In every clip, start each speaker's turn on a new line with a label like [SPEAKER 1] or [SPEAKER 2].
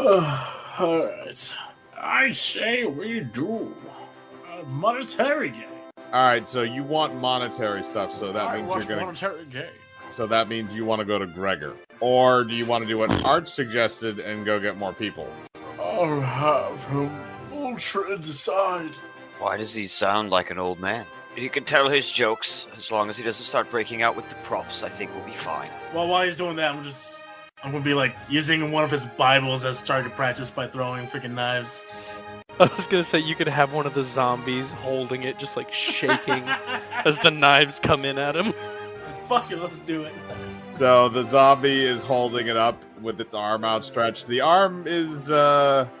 [SPEAKER 1] Alright. I say we do a monetary game.
[SPEAKER 2] Alright, so you want monetary stuff, so that means you're gonna...
[SPEAKER 1] monetary game.
[SPEAKER 2] So that means you want to go to Gregor. Or do you want to do what Arch suggested and go get more people?
[SPEAKER 1] I'll have him Uhtred decide.
[SPEAKER 3] Why does he sound like an old man? You can tell his jokes. As long as he doesn't start breaking out with the props, I think we'll be fine.
[SPEAKER 1] Well, while he's doing that, I'm gonna be like using one of his Bibles as target practice by throwing freaking knives.
[SPEAKER 4] I was gonna say you could have one of the zombies holding it, just like shaking as the knives come in at him.
[SPEAKER 1] Fuck it, let's do it.
[SPEAKER 2] So the zombie is holding it up with its arm outstretched. The arm is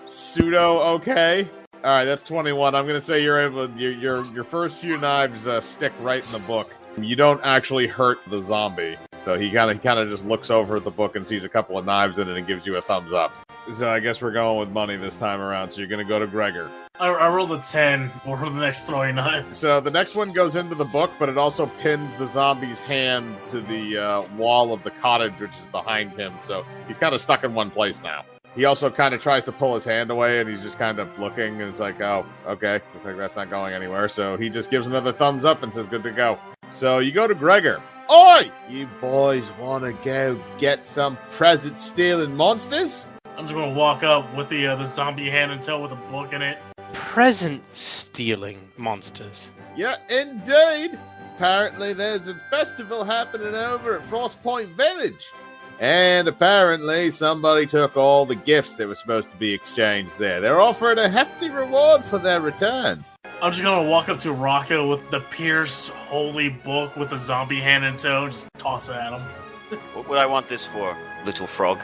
[SPEAKER 2] pseudo okay. All right, that's 21. I'm gonna say you're able. Your first few knives stick right in the book. You don't actually hurt the zombie, so he kind of just looks over at the book and sees a couple of knives in it and gives you a thumbs up. So I guess we're going with money this time around. So you're gonna go to Gregor.
[SPEAKER 1] I rolled a 10 for the next throwing knife.
[SPEAKER 2] So the next one goes into the book, but it also pins the zombie's hands to the wall of the cottage, which is behind him. So he's kind of stuck in one place now. He also kind of tries to pull his hand away, and he's just kind of looking, and it's like, oh, okay, looks like that's not going anywhere. So he just gives another thumbs up and says, good to go. So you go to Gregor. Oi! You boys want to go get some present-stealing monsters?
[SPEAKER 1] I'm just gonna walk up with the zombie hand and toe with a book in it.
[SPEAKER 4] Present-stealing monsters.
[SPEAKER 2] Yeah, indeed. Apparently there's a festival happening over at Frostpoint Village. And apparently somebody took all the gifts that were supposed to be exchanged there. They're offering a hefty reward for their return.
[SPEAKER 1] I'm just gonna walk up to Rocco with the pierced holy book with a zombie hand and toe, just toss it at him.
[SPEAKER 3] What would I want this for, little frog?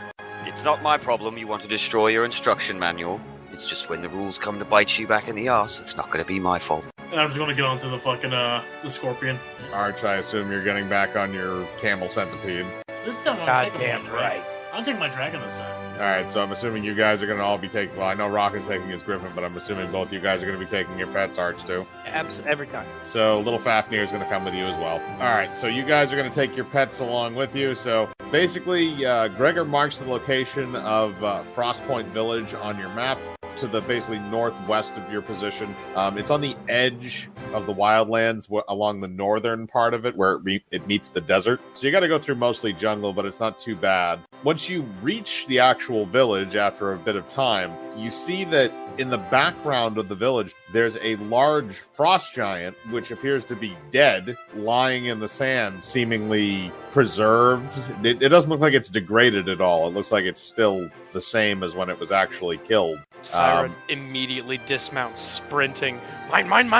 [SPEAKER 3] It's not my problem you want to destroy your instruction manual. It's just when the rules come to bite you back in the arse, it's not going to be my fault.
[SPEAKER 1] And I'm just gonna get onto the fucking, the scorpion.
[SPEAKER 2] Arch, I assume you're getting back on your camel centipede.
[SPEAKER 1] This time I'm taking my
[SPEAKER 4] Goddamn
[SPEAKER 1] dragon.
[SPEAKER 4] right.
[SPEAKER 1] I'm taking my dragon this time.
[SPEAKER 2] Alright, so I'm assuming you guys are going to all be taking... Well, I know Rock is taking his griffin, but I'm assuming both you guys are going to be taking your pets, Arch, too.
[SPEAKER 4] Every time.
[SPEAKER 2] So little Fafnir is going to come with you as well. Alright, so you guys are going to take your pets along with you. So basically, Gregor marks the location of Frostpoint Village on your map to the basically northwest of your position. It's on the edge of the wildlands along the northern part of it where it meets the desert. So you got to go through mostly jungle, but it's not too bad. Once you reach the actual village after a bit of time, you see that in the background of the village, there's a large frost giant, which appears to be dead, lying in the sand, seemingly preserved. It doesn't look like it's degraded at all. It looks like it's still the same as when it was actually killed.
[SPEAKER 4] Saira immediately dismounts, sprinting. Mine!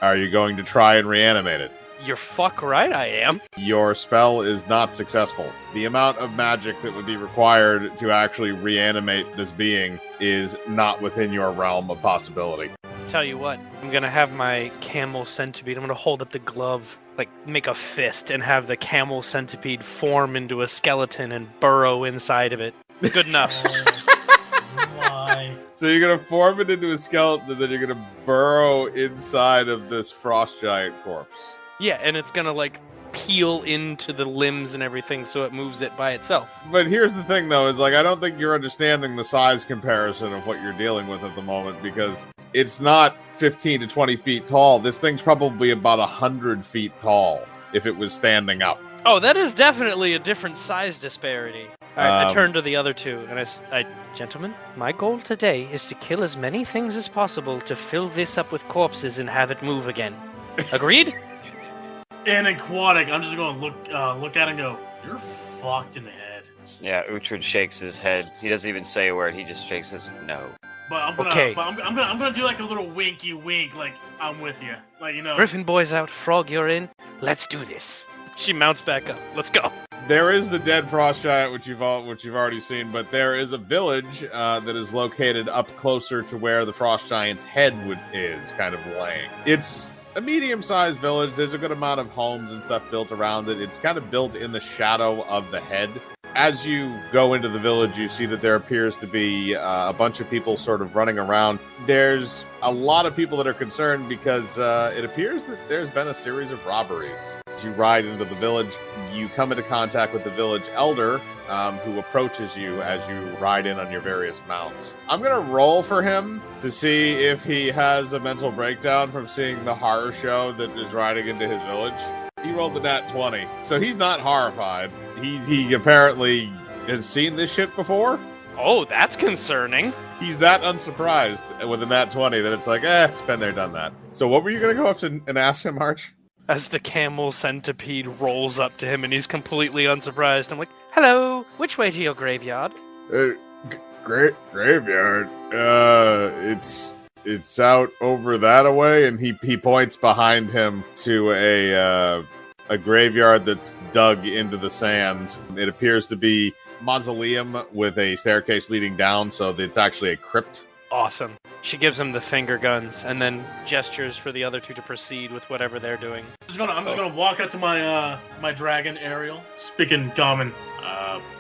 [SPEAKER 2] Are you going to try and reanimate it?
[SPEAKER 4] You're fuck right I am.
[SPEAKER 2] Your spell is not successful. The amount of magic that would be required to actually reanimate this being is not within your realm of possibility.
[SPEAKER 4] Tell you what, I'm gonna have my camel centipede. I'm gonna hold up the glove, like make a fist, and have the camel centipede form into a skeleton and burrow inside of it. Good enough.
[SPEAKER 1] Why?
[SPEAKER 2] So you're going to form it into a skeleton, and then you're going to burrow inside of this frost giant corpse.
[SPEAKER 4] Yeah, and it's gonna like peel into the limbs and everything so it moves it by itself.
[SPEAKER 2] But here's the thing, though, is like I don't think you're understanding the size comparison of what you're dealing with at the moment, because it's not 15 to 20 feet tall. This thing's probably about 100 feet tall if it was standing up.
[SPEAKER 4] Oh, that is definitely a different size disparity. Alright, I turn to the other two, and I, gentlemen, my goal today is to kill as many things as possible to fill this up with corpses and have it move again. Agreed?
[SPEAKER 1] And aquatic, I'm just gonna look at it and go, you're fucked in the head.
[SPEAKER 3] Yeah, Uhtred shakes his head. He doesn't even say a word. He just shakes his no.
[SPEAKER 1] But I'm gonna,
[SPEAKER 4] Okay.
[SPEAKER 1] I'm gonna do like a little winky wink, like I'm with you, like you know.
[SPEAKER 4] Griffin boy's out, Frog, you're in. Let's do this. She mounts back up. Let's go.
[SPEAKER 2] There is the dead frost giant, which you've already seen, but there is a village that is located up closer to where the frost giant's head is kind of laying. It's a medium-sized village. There's a good amount of homes and stuff built around it. It's kind of built in the shadow of the head. As you go into the village, you see that there appears to be a bunch of people sort of running around. There's a lot of people that are concerned because it appears that there's been a series of robberies. you ride into the village, you come into contact with the village elder, who approaches you as you ride in on your various mounts. I'm going to roll for him to see if he has a mental breakdown from seeing the horror show that is riding into his village. He rolled the nat 20, so he's not horrified. He apparently has seen this shit before.
[SPEAKER 4] Oh, that's concerning.
[SPEAKER 2] He's that unsurprised with a nat 20 that it's like, it's been there, done that. So what were you going to go up to and ask him, Arch?
[SPEAKER 4] As the camel centipede rolls up to him and he's completely unsurprised, I'm like, hello, which way to your graveyard?
[SPEAKER 2] Graveyard? It's out over that away, and he points behind him to a graveyard that's dug into the sand. It appears to be mausoleum with a staircase leading down, so it's actually a crypt.
[SPEAKER 4] Awesome. She gives him the finger guns and then gestures for the other two to proceed with whatever they're doing.
[SPEAKER 1] I'm just gonna walk up to my my dragon Ariel, speaking common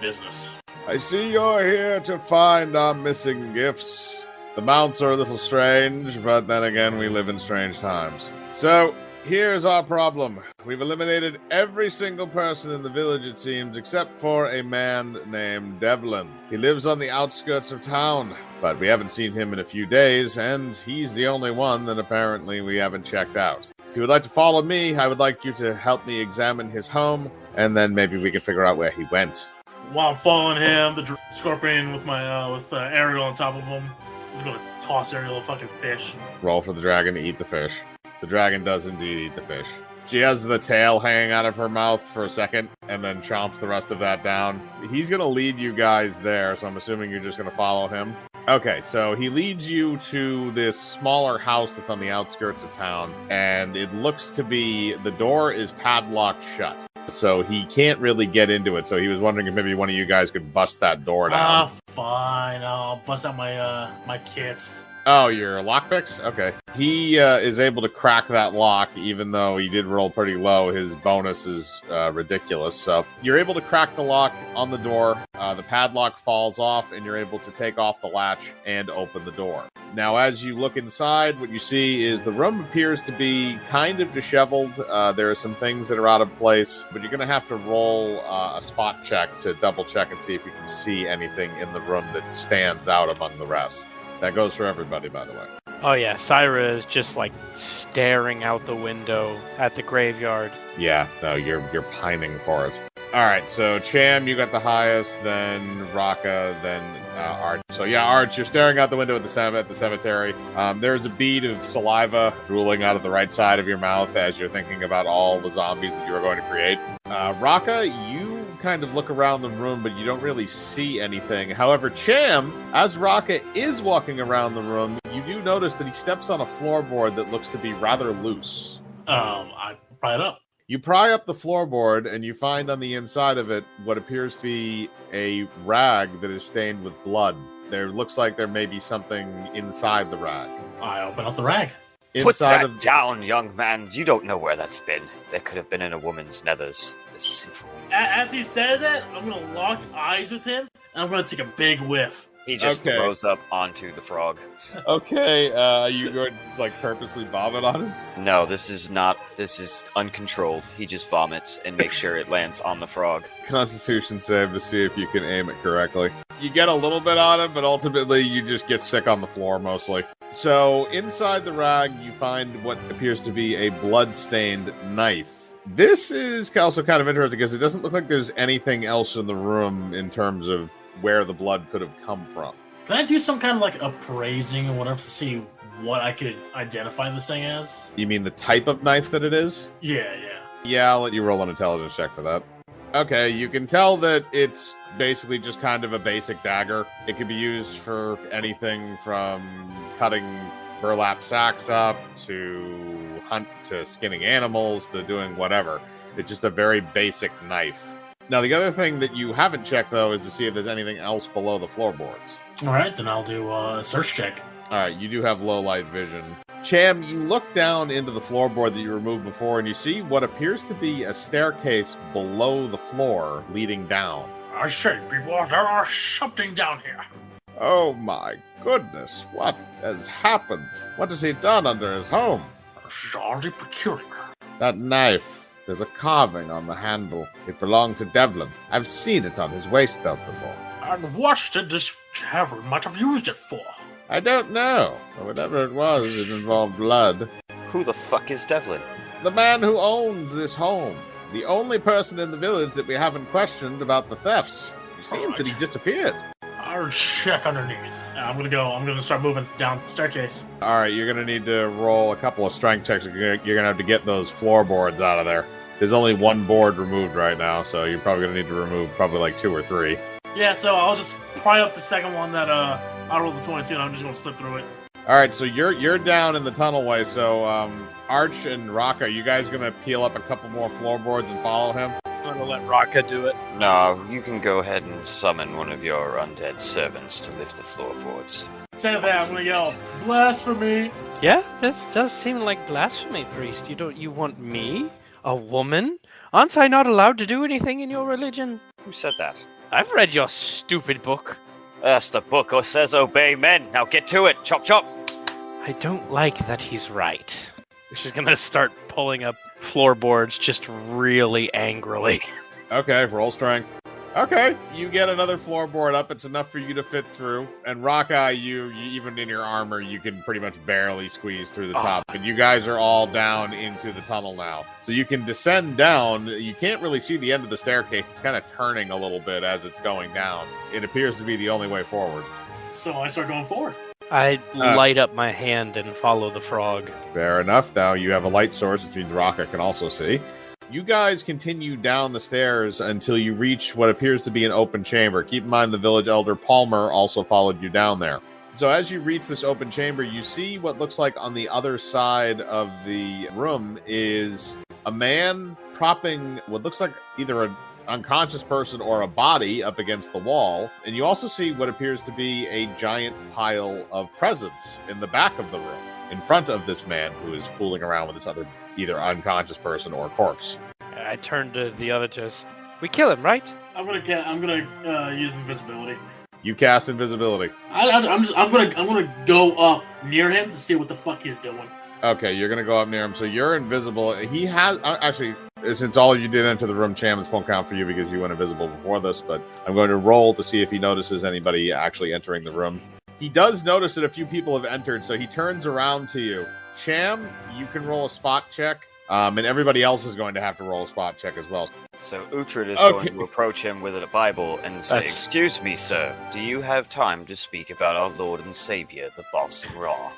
[SPEAKER 1] business.
[SPEAKER 2] I see you're here to find our missing gifts. The mounts are a little strange, but then again, we live in strange times. So, here's our problem. We've eliminated every single person in the village, it seems, except for a man named Devlin. He lives on the outskirts of town, but we haven't seen him in a few days, and he's the only one that apparently we haven't checked out. If you would like to follow me, I would like you to help me examine his home, and then maybe we can figure out where he went.
[SPEAKER 1] While I'm following him, the scorpion with my with Ariel on top of him, I'm just gonna toss Ariel a fucking fish.
[SPEAKER 2] Roll for the dragon to eat the fish. The dragon does indeed eat the fish. She has the tail hanging out of her mouth for a second, and then chomps the rest of that down. He's going to lead you guys there, so I'm assuming you're just going to follow him. Okay, so he leads you to this smaller house that's on the outskirts of town, and it looks to be, the door is padlocked shut, so he can't really get into it, so he was wondering if maybe one of you guys could bust that door down.
[SPEAKER 1] Fine, I'll bust out my my kits.
[SPEAKER 2] Oh, your lockpicks? Okay. He is able to crack that lock, even though he did roll pretty low. His bonus is ridiculous. So you're able to crack the lock on the door. The padlock falls off, and you're able to take off the latch and open the door. Now, as you look inside, what you see is the room appears to be kind of disheveled. There are some things that are out of place, but you're going to have to roll a spot check to double check and see if you can see anything in the room that stands out among the rest. That goes for everybody, by the way.
[SPEAKER 4] Oh yeah, Saira is just like staring out the window at the graveyard.
[SPEAKER 2] Yeah, no, you're pining for it. All right, so Cham, you got the highest, then Raka, then Arch. So yeah, Arch, you're staring out the window at the cemetery. There's a bead of saliva drooling out of the right side of your mouth as you're thinking about all the zombies that you are going to create. Raka, you kind of look around the room, but you don't really see anything. However, Cham, as Raka is walking around the room, you do notice that he steps on a floorboard that looks to be rather loose.
[SPEAKER 1] I pry it up.
[SPEAKER 2] You pry up the floorboard, and you find on the inside of it what appears to be a rag that is stained with blood. There looks like there may be something inside the rag.
[SPEAKER 1] I open up the rag.
[SPEAKER 3] Put that down, young man. You don't know where that's been. There could have been in a woman's nethers. The sinful.
[SPEAKER 1] As he said that, I'm going to lock eyes with him, and I'm going to take a big whiff.
[SPEAKER 3] He just throws up onto the frog.
[SPEAKER 2] Okay, are you going to just, purposely vomit on him?
[SPEAKER 3] No, this is uncontrolled. He just vomits and makes sure it lands on the frog.
[SPEAKER 2] Constitution save to see if you can aim it correctly. You get a little bit on him, but ultimately you just get sick on the floor mostly. So inside the rag, you find what appears to be a blood-stained knife. This is also kind of interesting because it doesn't look like there's anything else in the room in terms of where the blood could have come from.
[SPEAKER 1] Can I do some kind of appraising or whatever to see what I could identify this thing as?
[SPEAKER 2] You mean the type of knife that it is?
[SPEAKER 1] Yeah.
[SPEAKER 2] Yeah, I'll let you roll an intelligence check for that. Okay, you can tell that it's basically just kind of a basic dagger. It can be used for anything from cutting burlap sacks up to skinning animals to doing whatever. It's just a very basic knife. Now, the other thing that you haven't checked, though, is to see if there's anything else below the floorboards.
[SPEAKER 1] All right, then I'll do a search check.
[SPEAKER 2] All right, you do have low light vision. Cham, you look down into the floorboard that you removed before, and you see what appears to be a staircase below the floor leading down.
[SPEAKER 1] I say, people, there are something down here.
[SPEAKER 2] Oh my goodness, what has happened? What has he done under his home?
[SPEAKER 1] This is already peculiar.
[SPEAKER 2] That knife. There's a carving on the handle. It belonged to Devlin. I've seen it on his waist belt before.
[SPEAKER 1] And what did this tavern might have used it for?
[SPEAKER 2] I don't know. Whatever it was, it involved blood.
[SPEAKER 3] Who the fuck is Devlin?
[SPEAKER 2] The man who owns this home. The only person in the village that we haven't questioned about the thefts. It seems that he disappeared.
[SPEAKER 1] I'll check underneath. I'm gonna start moving down the staircase.
[SPEAKER 2] Alright, you're gonna need to roll a couple of strength checks. You're gonna have to get those floorboards out of there. There's only one board removed right now, so you're probably gonna need to remove probably like 2 or 3.
[SPEAKER 1] Yeah, so I'll just pry up the second one that I rolled the 22 and I'm just gonna slip through it.
[SPEAKER 2] Alright, so you're down in the tunnelway, so Arch and Raka, you guys gonna peel up a couple more floorboards and follow him?
[SPEAKER 4] I'm gonna let Raka do it.
[SPEAKER 3] No, you can go ahead and summon one of your undead servants to lift the floorboards.
[SPEAKER 1] Instead of that, I'm gonna yell, blasphemy!
[SPEAKER 4] Yeah, this does seem like blasphemy, priest. You want me, a woman? Aren't I not allowed to do anything in your religion?
[SPEAKER 3] Who said that?
[SPEAKER 4] I've read your stupid book.
[SPEAKER 3] That's the book that says obey men. Now get to it. Chop chop.
[SPEAKER 4] I don't like that he's right. She's gonna start pulling up floorboards just really angrily.
[SPEAKER 2] Okay, roll strength. Okay, you get another floorboard up. It's enough for you to fit through. And Raka, you even in your armor, you can pretty much barely squeeze through the top. And you guys are all down into the tunnel now. So you can descend down. You can't really see the end of the staircase. It's kind of turning a little bit as it's going down. It appears to be the only way forward.
[SPEAKER 1] So I start going forward.
[SPEAKER 4] I light up my hand and follow the frog.
[SPEAKER 2] Fair enough. Now you have a light source, which means Raka can also see. You guys continue down the stairs until you reach what appears to be an open chamber. Keep in mind the village elder Palmer also followed you down there. So as you reach this open chamber, you see what looks like on the other side of the room is a man propping what looks like either an unconscious person or a body up against the wall. And you also see what appears to be a giant pile of presents in the back of the room in front of this man who is fooling around with this other either unconscious person or corpse.
[SPEAKER 4] I turn to the other two. We kill him, right?
[SPEAKER 1] I'm gonna use invisibility.
[SPEAKER 2] You cast invisibility.
[SPEAKER 1] I'm gonna go up near him to see what the fuck he's doing.
[SPEAKER 2] Okay, you're gonna go up near him, so you're invisible. He has actually, since all of you did enter the room, Cham, this won't count for you because you went invisible before this. But I'm going to roll to see if he notices anybody actually entering the room. He does notice that a few people have entered, so he turns around to you. Cham, you can roll a spot check, and everybody else is going to have to roll a spot check as well.
[SPEAKER 3] So Uhtred is going to approach him with a Bible and say, "Excuse me, sir, do you have time to speak about our Lord and Savior, the Boss in Raw?"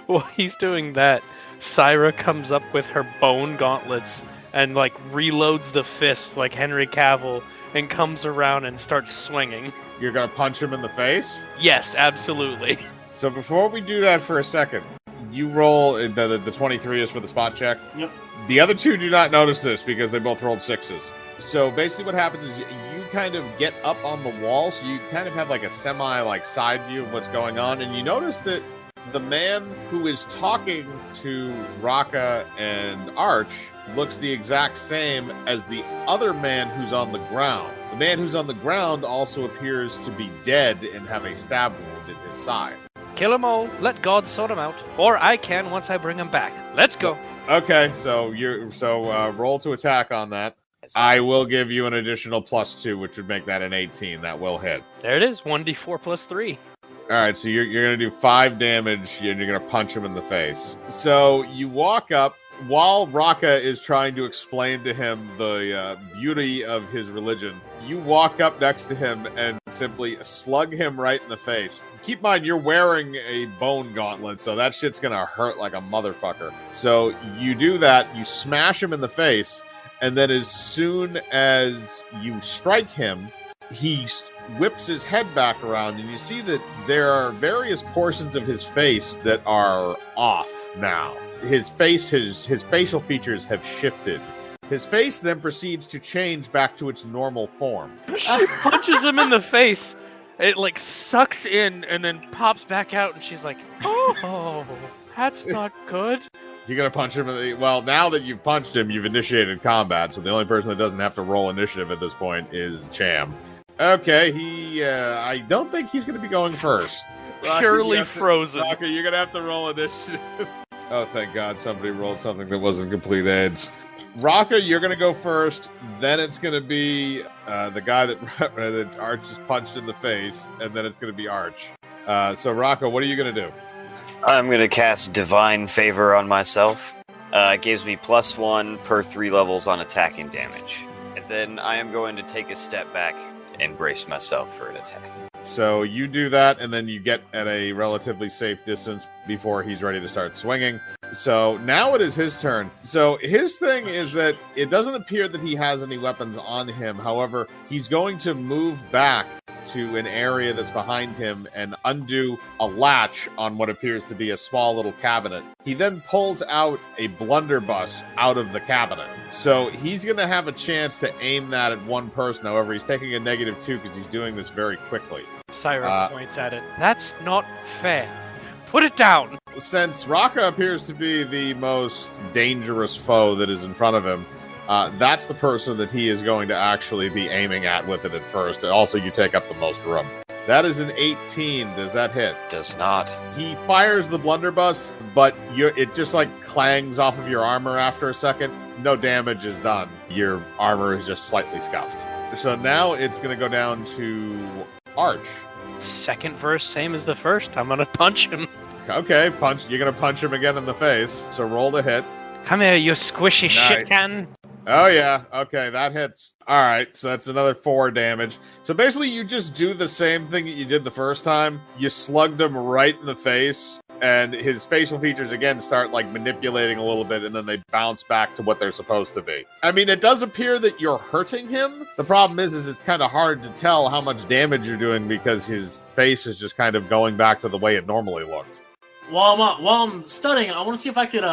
[SPEAKER 4] While he's doing that, Saira comes up with her bone gauntlets and reloads the fists like Henry Cavill and comes around and starts swinging.
[SPEAKER 2] You're gonna punch him in the face?
[SPEAKER 4] Yes, absolutely.
[SPEAKER 2] So before we do that for a second, you roll, the 23 is for the spot check.
[SPEAKER 1] Yep.
[SPEAKER 2] The other two do not notice this because they both rolled 6s. So basically what happens is you kind of get up on the wall, so you kind of have a semi side view of what's going on, and you notice that the man who is talking to Raka and Arch looks the exact same as the other man who's on the ground. The man who's on the ground also appears to be dead and have a stab wound in his side.
[SPEAKER 4] Kill them all. Let God sort them out. Or I can once I bring them back. Let's go.
[SPEAKER 2] Okay, so roll to attack on that. I will give you an additional +2, which would make that an 18. That will hit.
[SPEAKER 4] There it is. 1d4 plus 3.
[SPEAKER 2] All right, so you're going to do 5 damage, and you're going to punch him in the face. So you walk up while Raka is trying to explain to him the beauty of his religion. You walk up next to him and simply slug him right in the face. Keep in mind, you're wearing a bone gauntlet, so that shit's going to hurt like a motherfucker. So you do that, you smash him in the face, and then as soon as you strike him, he whips his head back around, and you see that there are various portions of his face that are off now. His face, his facial features have shifted. His face then proceeds to change back to its normal form.
[SPEAKER 4] She punches him in the face. It sucks in and then pops back out, and she's like, "Oh, that's not good."
[SPEAKER 2] You're gonna punch him well, now that you've punched him, you've initiated combat, so the only person that doesn't have to roll initiative at this point is Cham. Okay, I don't think he's gonna be going first.
[SPEAKER 4] Purely frozen.
[SPEAKER 2] Raka, you're gonna have to roll initiative. Oh, thank God somebody rolled something that wasn't complete AIDS. Raka, you're going to go first. Then it's going to be the guy that Arch just punched in the face, and then it's going to be Arch. So, Raka, what are you going to do?
[SPEAKER 3] I'm going to cast Divine Favor on myself. It gives me +1 per 3 levels on attacking damage. And then I am going to take a step back and brace myself for an attack.
[SPEAKER 2] So you do that, and then you get at a relatively safe distance before he's ready to start swinging. So now it is his turn. So his thing is that it doesn't appear that he has any weapons on him. However, he's going to move back to an area that's behind him and undo a latch on what appears to be a small little cabinet. He then pulls out a blunderbuss out of the cabinet. So he's going to have a chance to aim that at one person. However, he's taking a -2 because he's doing this very quickly.
[SPEAKER 4] Saira points at it. That's not fair. Put it down!
[SPEAKER 2] Since Raka appears to be the most dangerous foe that is in front of him, that's the person that he is going to actually be aiming at with it at first. And also, you take up the most room. That is an 18. Does that hit?
[SPEAKER 3] Does not.
[SPEAKER 2] He fires the blunderbuss, but it just like clangs off of your armor after a second. No damage is done. Your armor is just slightly scuffed. So now it's going to go down to Arch.
[SPEAKER 4] Second verse, same as the first. I'm gonna punch him.
[SPEAKER 2] Okay, punch. You're going to punch him again in the face. So roll to hit.
[SPEAKER 4] Come here, you squishy
[SPEAKER 2] Nice.
[SPEAKER 4] shit can.
[SPEAKER 2] Oh, yeah. Okay, that hits. All right, so that's another 4 damage. So basically, you just do the same thing that you did the first time. You slugged him right in the face, and his facial features, again, start, like, manipulating a little bit, and then they bounce back to what they're supposed to be. I mean, it does appear that you're hurting him. The problem is it's kind of hard to tell how much damage you're doing because his face is just kind of going back to the way it normally looked.
[SPEAKER 1] While I'm studying, I want to see if I could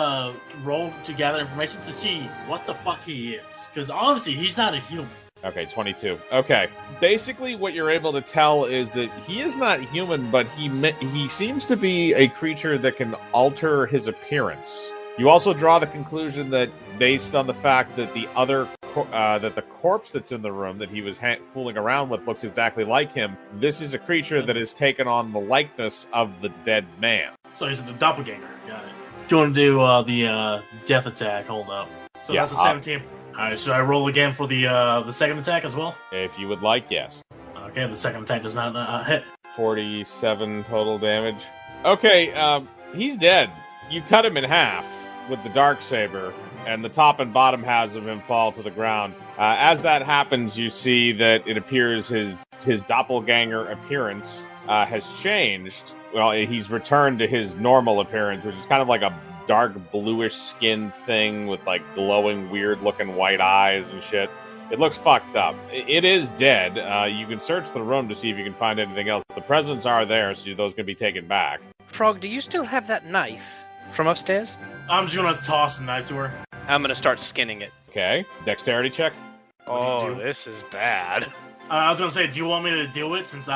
[SPEAKER 1] roll to gather information to see what the fuck he is. Because obviously, he's not a human.
[SPEAKER 2] Okay, 22. Okay. Basically, what you're able to tell is that he is not human, but he seems to be a creature that can alter his appearance. You also draw the conclusion that, based on the fact that the corpse that's in the room that he was fooling around with looks exactly like him, this is a creature that has taken on the likeness of the dead man.
[SPEAKER 1] So he's the doppelganger. Got it. Do you want to do the death attack? Hold up. So
[SPEAKER 2] Yeah,
[SPEAKER 1] that's a 17. All right, should I roll again for the second attack as well?
[SPEAKER 2] If you would like, yes.
[SPEAKER 1] Okay, the second attack does not hit.
[SPEAKER 2] 47 total damage. Okay, he's dead. You cut him in half with the Darksaber, and the top and bottom halves of him fall to the ground. As that happens, you see that it appears his doppelganger appearance has changed. Well, he's returned to his normal appearance, which is kind of like a dark bluish skin thing with like glowing, weird looking white eyes and shit. It looks fucked up. It is dead. You can search the room to see if you can find anything else. The presents are there, so those can be taken back.
[SPEAKER 4] Frog, do you still have that knife from upstairs?
[SPEAKER 1] I'm just gonna toss the knife to her.
[SPEAKER 4] I'm gonna start skinning it.
[SPEAKER 2] Okay, dexterity check.
[SPEAKER 1] What do you do?
[SPEAKER 4] This is bad.
[SPEAKER 1] I was gonna say, do you want me to do it since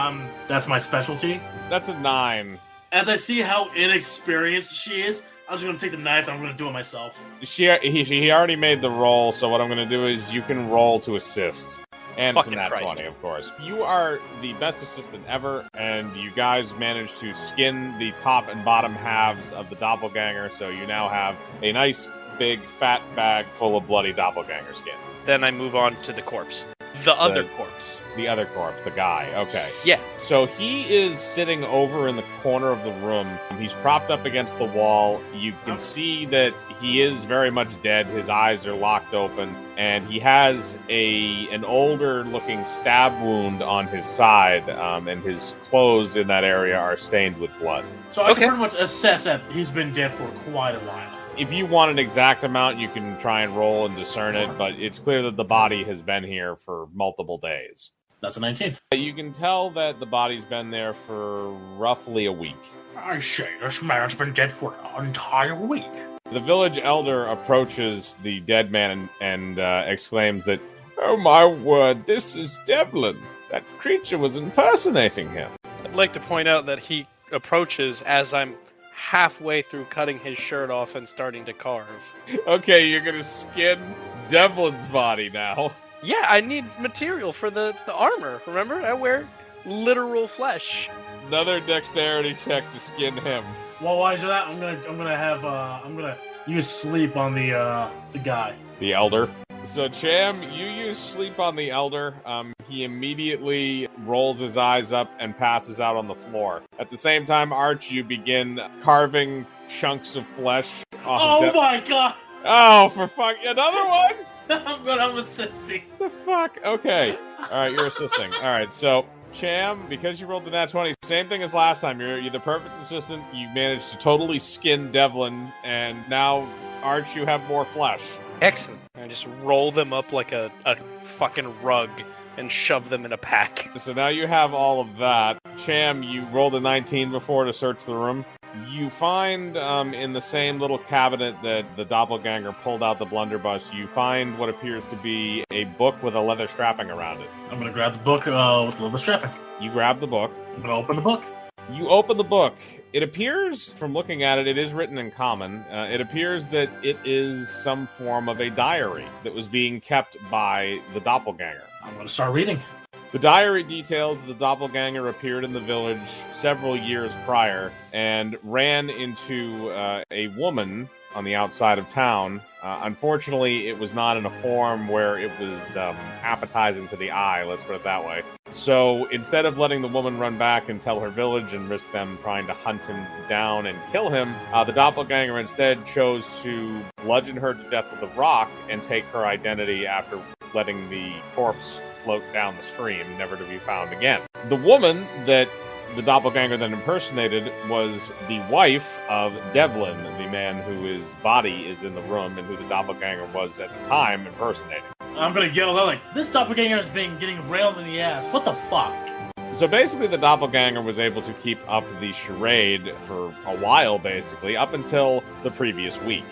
[SPEAKER 1] that's my specialty?
[SPEAKER 2] That's a 9.
[SPEAKER 1] As I see how inexperienced she is, I'm just gonna take the knife and I'm gonna do it myself.
[SPEAKER 2] He already made the roll, so what I'm going to do is you can roll to assist. And it's a
[SPEAKER 4] Fucking
[SPEAKER 2] nat
[SPEAKER 4] Christ.
[SPEAKER 2] 20, of course. You are the best assistant ever, and you guys managed to skin the top and bottom halves of the doppelganger, so you now have a nice, big, fat bag full of bloody doppelganger skin.
[SPEAKER 4] Then I move on to the corpse. The other corpse.
[SPEAKER 2] The other corpse, the guy. Okay.
[SPEAKER 4] Yeah.
[SPEAKER 2] So he is sitting over in the corner of the room. He's propped up against the wall. You can see that he is very much dead. His eyes are locked open, and he has an older-looking stab wound on his side, and his clothes in that area are stained with blood.
[SPEAKER 1] So I can pretty much assess that he's been dead for quite a while.
[SPEAKER 2] If you want an exact amount, you can try and roll and discern it, but it's clear that the body has been here for multiple days.
[SPEAKER 1] That's a 19.
[SPEAKER 2] You can tell that the body's been there for roughly a week.
[SPEAKER 1] I say, this man's been dead for an entire week.
[SPEAKER 2] The village elder approaches the dead man and exclaims that, "Oh my word, this is Devlin. That creature was impersonating him."
[SPEAKER 4] I'd like to point out that he approaches as I'm halfway through cutting his shirt off and starting to carve.
[SPEAKER 2] Okay, you're gonna skin Devlin's body now.
[SPEAKER 4] Yeah, I need material for the armor. Remember, I wear literal flesh.
[SPEAKER 2] Another dexterity check to skin him.
[SPEAKER 1] Well, why is that? I'm gonna use sleep on the guy.
[SPEAKER 2] The Elder. So, Cham, you use sleep on the Elder. He immediately rolls his eyes up and passes out on the floor. At the same time, Arch, you begin carving chunks of flesh off
[SPEAKER 1] Oh my god!
[SPEAKER 2] Oh, for fuck. Another one?
[SPEAKER 1] I'm assisting.
[SPEAKER 2] The fuck? Okay. All right, you're assisting. All right, so, Cham, because you rolled the nat 20, same thing as last time. You're the perfect assistant. You managed to totally skin Devlin, and now, Arch, you have more flesh.
[SPEAKER 4] Excellent. I just roll them up like a fucking rug and shove them in a pack.
[SPEAKER 2] So now you have all of that. Cham, you rolled a 19 before to search the room. You find in the same little cabinet that the doppelganger pulled out the blunderbuss, you find what appears to be a book with a leather strapping around it.
[SPEAKER 1] I'm gonna grab the book with the leather strapping.
[SPEAKER 2] You grab the book.
[SPEAKER 1] I'm gonna open the book.
[SPEAKER 2] You open the book. It appears, from looking at it, it is written in common. It appears that it is some form of a diary that was being kept by the doppelganger.
[SPEAKER 1] I'm gonna start reading.
[SPEAKER 2] The diary details that the doppelganger appeared in the village several years prior and ran into a woman on the outside of town. Unfortunately, it was not in a form where it was appetizing to the eye, let's put it that way. So instead of letting the woman run back and tell her village and risk them trying to hunt him down and kill him, the doppelganger instead chose to bludgeon her to death with a rock and take her identity after letting the corpse float down the stream, never to be found again. The woman that the doppelganger then impersonated was the wife of Devlin, the man whose body is in the room and who the doppelganger was at the time impersonating.
[SPEAKER 1] I'm gonna yell out like, this doppelganger has been getting railed in the ass. What the fuck?
[SPEAKER 2] So basically the doppelganger was able to keep up the charade for a while, basically, up until the previous week.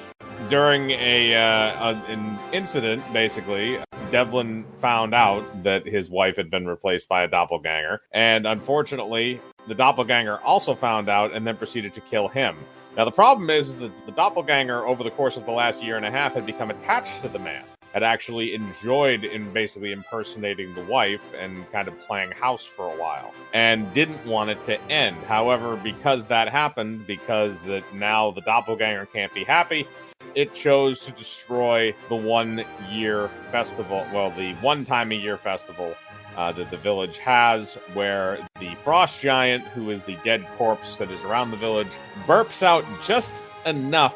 [SPEAKER 2] During an incident, basically, Devlin found out that his wife had been replaced by a doppelganger, and unfortunately, the doppelganger also found out and then proceeded to kill him. Now, the problem is that the doppelganger, over the course of the last year and a half, had become attached to the man, had actually enjoyed in basically impersonating the wife and kind of playing house for a while, and didn't want it to end. However, because that happened, because that now the doppelganger can't be happy, it chose to destroy the 1 year festival, well, the one time a year festival that the village has, where the frost giant, who is the dead corpse that is around the village, burps out just enough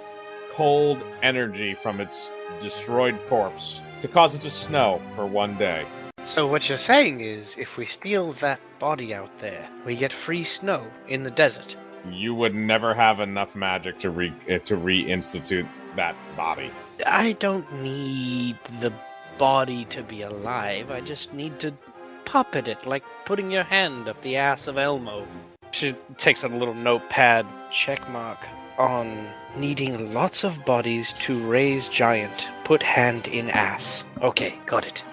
[SPEAKER 2] cold energy from its destroyed corpse to cause it to snow for 1 day.
[SPEAKER 4] So what you're saying is, if we steal that body out there, we get free snow in the desert.
[SPEAKER 2] You would never have enough magic to reinstitute that body.
[SPEAKER 4] I don't need the body to be alive. I just need to puppet it, like putting your hand up the ass of Elmo. She takes out a little notepad, checkmark on needing lots of bodies to raise giant. Put hand in ass. Okay, got it.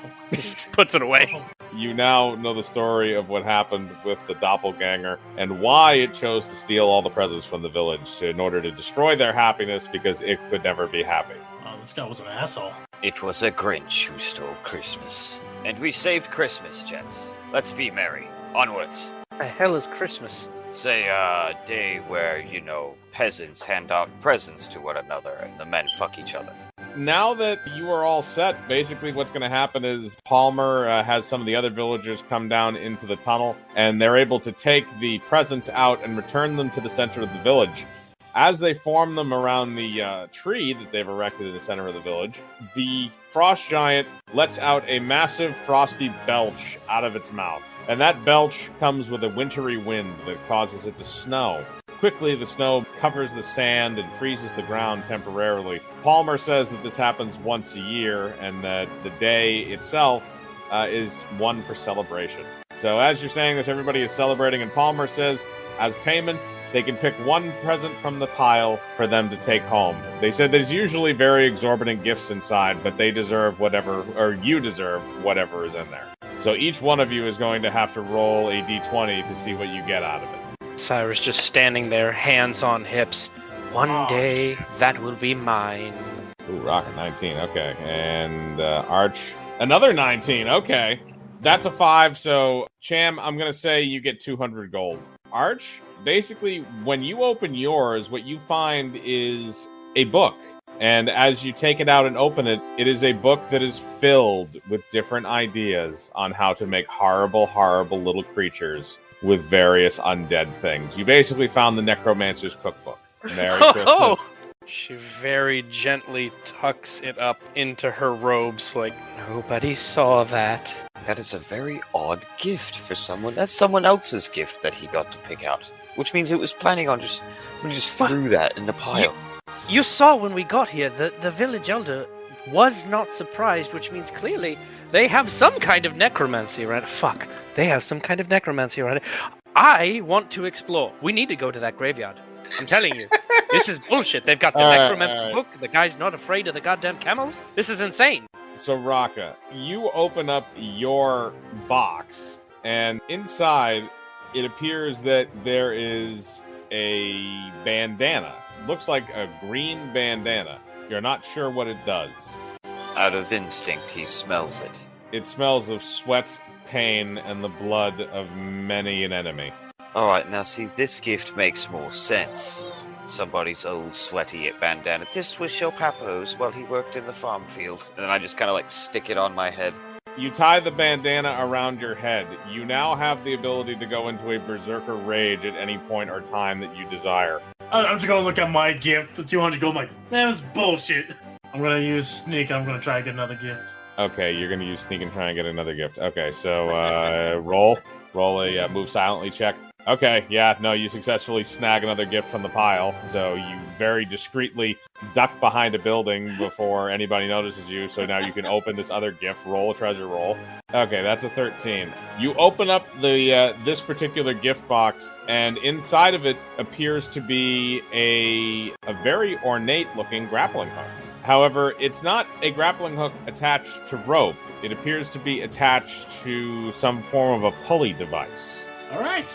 [SPEAKER 4] Puts it away.
[SPEAKER 2] You now know the story of what happened with the doppelganger and why it chose to steal all the presents from the village in order to destroy their happiness, because it could never be happy.
[SPEAKER 1] Oh, this guy was an asshole.
[SPEAKER 3] It was a Grinch who stole Christmas. And we saved Christmas, gents. Let's be merry. Onwards.
[SPEAKER 4] The hell is Christmas?
[SPEAKER 3] Say a day where, peasants hand out presents to one another and the men fuck each other.
[SPEAKER 2] Now that you are all set, basically what's going to happen is Palmer has some of the other villagers come down into the tunnel, and they're able to take the presents out and return them to the center of the village. As they form them around the tree that they've erected in the center of the village, the frost giant lets out a massive frosty belch out of its mouth. And that belch comes with a wintry wind that causes it to snow. Quickly, the snow covers the sand and freezes the ground temporarily. Palmer says that this happens once a year, and that the day itself is one for celebration. So as you're saying this, everybody is celebrating, and Palmer says, as payment, they can pick one present from the pile for them to take home. They said there's usually very exorbitant gifts inside, but they deserve whatever, or you deserve whatever is in there. So each one of you is going to have to roll a d20 to see what you get out of it.
[SPEAKER 4] Cyrus just standing there, hands on hips. One day, that will be mine.
[SPEAKER 2] Ooh, rocket 19, okay. And Arch, another 19, okay. That's a 5, so Cham, I'm going to say you get 200 gold. Arch, basically, when you open yours, what you find is a book. And as you take it out and open it, it is a book that is filled with different ideas on how to make horrible, horrible little creatures with various undead things. You basically found the Necromancer's Cookbook. Merry Christmas.
[SPEAKER 4] She very gently tucks it up into her robes like, nobody saw that.
[SPEAKER 3] That is a very odd gift for someone. That's someone else's gift that he got to pick out. Which means it was planning on somebody just threw that in the pile.
[SPEAKER 4] You saw when we got here, the village elder was not surprised, which means clearly they have some kind of necromancy around it. Fuck, they have some kind of necromancy around it. I want to explore. We need to go to that graveyard. I'm telling you. This is bullshit. They've got the necromancy book. The guy's not afraid of the goddamn camels. This is insane.
[SPEAKER 2] So, Raka, you open up your box, and inside it appears that there is a bandana. Looks like a green bandana. You're not sure what it does.
[SPEAKER 3] Out of instinct, he smells it.
[SPEAKER 2] It smells of sweat, pain, and the blood of many an enemy.
[SPEAKER 3] Alright, now see, this gift makes more sense. Somebody's old sweaty bandana. This was your papa's while he worked in the farm field. And then I just kind of stick it on my head.
[SPEAKER 2] You tie the bandana around your head. You now have the ability to go into a berserker rage at any point or time that you desire.
[SPEAKER 1] I'm just gonna look at my gift, the 200 gold. I'm like, man, that's bullshit. I'm gonna use sneak. I'm gonna try to get another gift.
[SPEAKER 2] Okay, you're gonna use sneak and try and get another gift. Okay, so roll a move silently check. Okay, yeah, no, you successfully snag another gift from the pile. So you very discreetly duck behind a building before anybody notices you. So now you can open this other gift. Roll a treasure roll. Okay, that's a 13. You open up the this particular gift box, and inside of it appears to be a very ornate-looking grappling hook. However, it's not a grappling hook attached to rope. It appears to be attached to some form of a pulley device.
[SPEAKER 1] All right.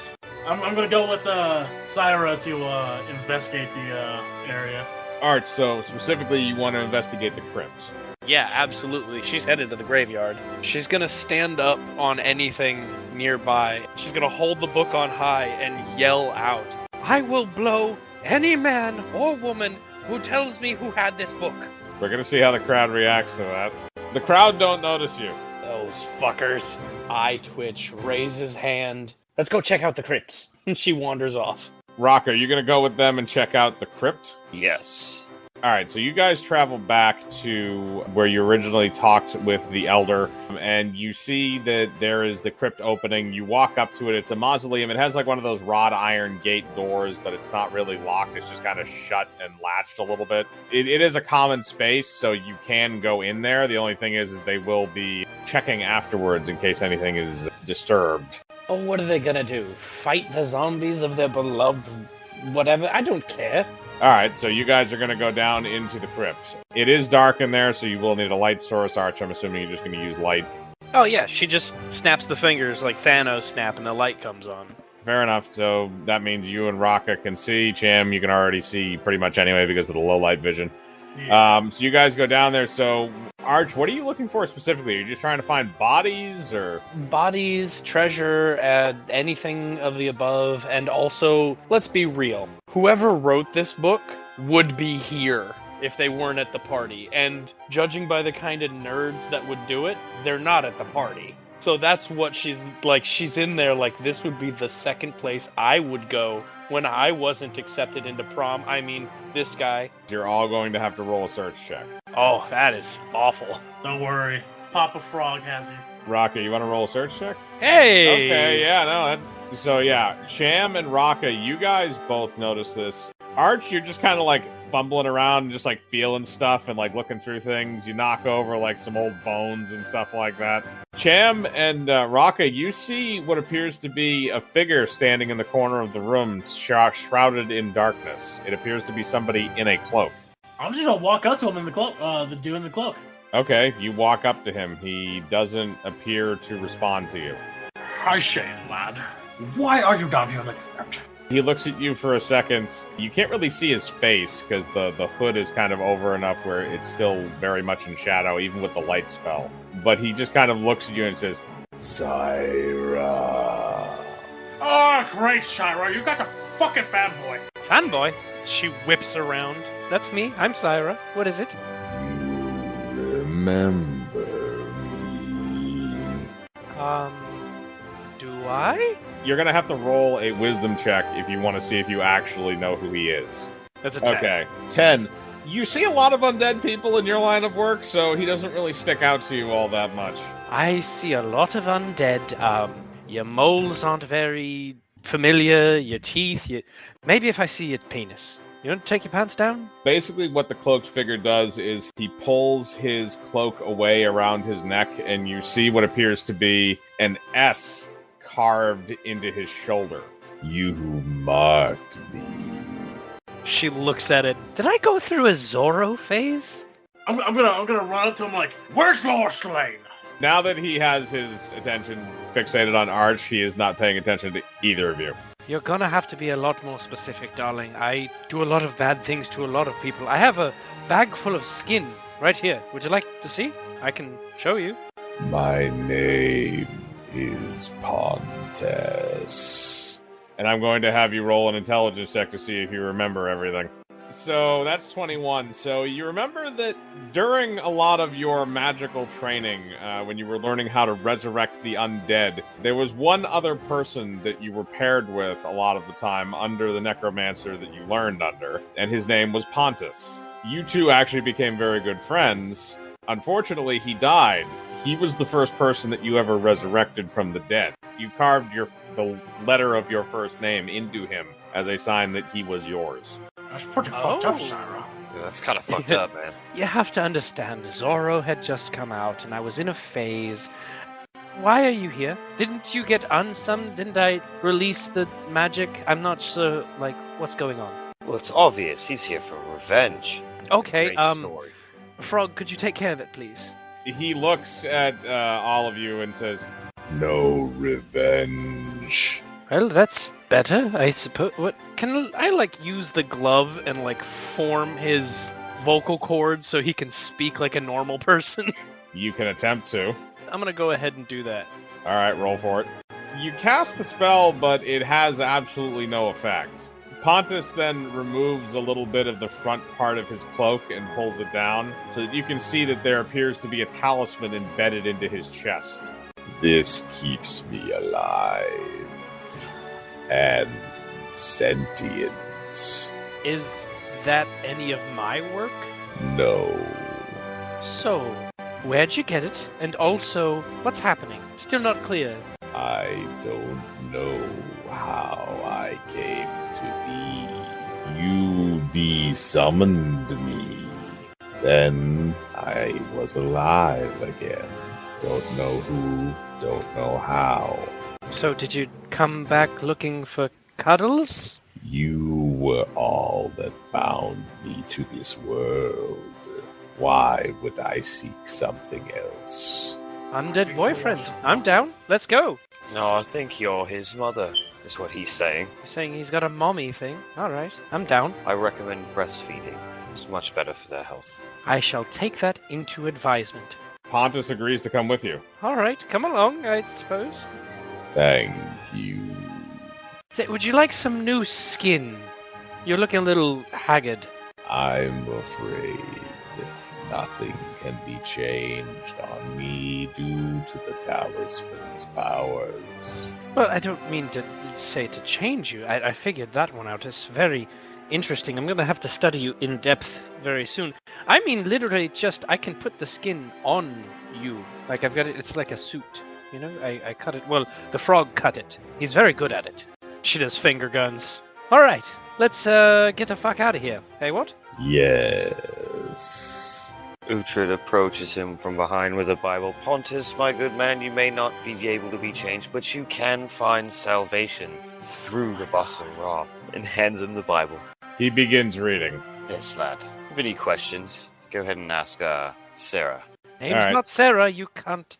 [SPEAKER 1] I'm going to go with Saira to investigate the area.
[SPEAKER 2] Art, so specifically you want to investigate the crypt.
[SPEAKER 4] Yeah, absolutely. She's headed to the graveyard. She's going to stand up on anything nearby. She's going to hold the book on high and yell out, I will blow any man or woman who tells me who had this book.
[SPEAKER 2] We're going to see how the crowd reacts to that. The crowd don't notice you.
[SPEAKER 4] Those fuckers. Eye twitch, raise his hand. Let's go check out the crypts. And she wanders off.
[SPEAKER 2] Rock, are you going to go with them and check out the crypt?
[SPEAKER 3] Yes.
[SPEAKER 2] All right, so you guys travel back to where you originally talked with the Elder, and you see that there is the crypt opening. You walk up to it. It's a mausoleum. It has like one of those wrought iron gate doors, but it's not really locked. It's just kind of shut and latched a little bit. It is a common space, so you can go in there. The only thing is they will be checking afterwards in case anything is disturbed.
[SPEAKER 4] Oh, what are they gonna do? Fight the zombies of their beloved whatever? I don't care.
[SPEAKER 2] All right, so you guys are going to go down into the crypt. It is dark in there, so you will need a light source. Arch, I'm assuming you're just going to use light.
[SPEAKER 4] Oh, yeah, she just snaps the fingers like Thanos snap and the light comes on.
[SPEAKER 2] Fair enough. So that means you and Raka can see. Cham, you can already see pretty much anyway because of the low light vision. Yeah. So you guys go down there. So, Arch, what are you looking for specifically? Are you just trying to find bodies or?
[SPEAKER 4] Bodies, treasure, anything of the above. And also, let's be real. Whoever wrote this book would be here if they weren't at the party. And judging by the kind of nerds that would do it, they're not at the party. So that's what she's like. She's in there like, this would be the second place I would go when I wasn't accepted into prom. I mean, this guy.
[SPEAKER 2] You're all going to have to roll a search check.
[SPEAKER 4] Oh, that is awful.
[SPEAKER 1] Don't worry. Papa Frog has you.
[SPEAKER 2] Raka, you want to roll a search check?
[SPEAKER 4] Hey!
[SPEAKER 2] Okay, yeah, no, that's... So, yeah, Cham and Raka, you guys both notice this. Arch, you're just kind of, like, fumbling around and just, like, feeling stuff and, like, looking through things. You knock over, like, some old bones and stuff like that. Cham and Raka, you see what appears to be a figure standing in the corner of the room, shrouded in darkness. It appears to be somebody in a cloak.
[SPEAKER 1] I'm just gonna walk up to him in the cloak, the dude in the cloak.
[SPEAKER 2] Okay, you walk up to him. He doesn't appear to respond to you.
[SPEAKER 1] Hi, Shane, lad. Why are you down here in the crypt?
[SPEAKER 2] He looks at you for a second. You can't really see his face because the hood is kind of over enough where it's still very much in shadow, even with the light spell. But he just kind of looks at you and says, Saira.
[SPEAKER 1] Oh, great, Saira. You got the fucking fanboy.
[SPEAKER 4] Fanboy? She whips around. that's me. I'm Saira. What is it?
[SPEAKER 2] You remember me.
[SPEAKER 4] Do I?
[SPEAKER 2] You're going to have to roll a wisdom check if you want to see if you actually know who he is.
[SPEAKER 4] That's a 10.
[SPEAKER 2] Okay. 10. You see a lot of undead people in your line of work, so he doesn't really stick out to you all that much.
[SPEAKER 4] I see a lot of undead. Your moles aren't very familiar. Your teeth. Maybe if I see your penis. You want to take your pants down?
[SPEAKER 2] Basically, what the cloaked figure does is he pulls his cloak away around his neck, and you see what appears to be an S carved into his shoulder. You marked me.
[SPEAKER 4] She looks at it. Did I go through a Zorro phase?
[SPEAKER 1] I'm gonna run up to him like, "Where's Lost Lane?"
[SPEAKER 2] Now that he has his attention fixated on Arch, he is not paying attention to either of you.
[SPEAKER 4] You're gonna have to be a lot more specific, darling. I do a lot of bad things to a lot of people. I have a bag full of skin right here. Would you like to see? I can show you.
[SPEAKER 2] My name is Pontus. And I'm going to have you roll an intelligence check to see if you remember everything. So that's 21. So you remember that during a lot of your magical training, when you were learning how to resurrect the undead, there was one other person that you were paired with a lot of the time under the necromancer that you learned under, and his name was Pontus. You two actually became very good friends. Unfortunately, he died. He was the first person that you ever resurrected from the dead. You carved the letter of your first name into him as a sign that he was yours.
[SPEAKER 1] That's pretty fucked up, Saira.
[SPEAKER 3] Yeah, that's kind of fucked up, man.
[SPEAKER 4] You have to understand, Zorro had just come out, and I was in a phase. Why are you here? Didn't you get unsummoned? Didn't I release the magic? I'm not sure, what's going on?
[SPEAKER 3] Well, it's obvious. He's here for revenge.
[SPEAKER 4] Okay,
[SPEAKER 3] Great story.
[SPEAKER 4] Frog, could you take care of it, please?
[SPEAKER 2] He looks at all of you and says, "No revenge."
[SPEAKER 4] Well, that's better, I suppose. What can I use the glove and form his vocal cords so he can speak like a normal person?
[SPEAKER 2] You can attempt to.
[SPEAKER 4] I'm gonna go ahead and do that.
[SPEAKER 2] All right, roll for it. You cast the spell, but it has absolutely no effect. Pontus then removes a little bit of the front part of his cloak and pulls it down so that you can see that there appears to be a talisman embedded into his chest. This keeps me alive and sentient.
[SPEAKER 4] Is that any of my work?
[SPEAKER 2] No.
[SPEAKER 4] So, where'd you get it? And also, what's happening? Still not clear.
[SPEAKER 2] I don't know how I came to be. You de-summoned me. Then I was alive again. Don't know who, don't know how.
[SPEAKER 4] So did you come back looking for cuddles?
[SPEAKER 2] You were all that bound me to this world. Why would I seek something else?
[SPEAKER 4] Undead boyfriend. I'm down. Let's go.
[SPEAKER 3] No, I think you're his mother, is what he's saying.
[SPEAKER 4] You're saying he's got a mommy thing. Alright, I'm down.
[SPEAKER 3] I recommend breastfeeding. It's much better for their health.
[SPEAKER 4] I shall take that into advisement.
[SPEAKER 2] Pontus agrees to come with you.
[SPEAKER 4] Alright, come along, I suppose.
[SPEAKER 2] Thank you.
[SPEAKER 4] Say, would you like some new skin? You're looking a little haggard.
[SPEAKER 2] I'm afraid nothing can be changed on me due to the talisman's powers.
[SPEAKER 4] Well, I don't mean to say to change you. I figured that one out. It's very interesting. I'm going to have to study you in depth very soon. I mean, literally, I can put the skin on you. I've got it. It's like a suit. You know, I cut it. Well, the frog cut it. He's very good at it. She does finger guns. All right, let's get the fuck out of here. Hey, what?
[SPEAKER 2] Yes.
[SPEAKER 3] Uhtred approaches him from behind with a Bible. Pontus, my good man, you may not be able to be changed, but you can find salvation through the bottom raw. And hands him the Bible.
[SPEAKER 2] He begins reading.
[SPEAKER 3] Yes, lad. Have any questions? Go ahead and ask Sarah.
[SPEAKER 4] Name's
[SPEAKER 2] All right.
[SPEAKER 4] not Sarah, you cunt.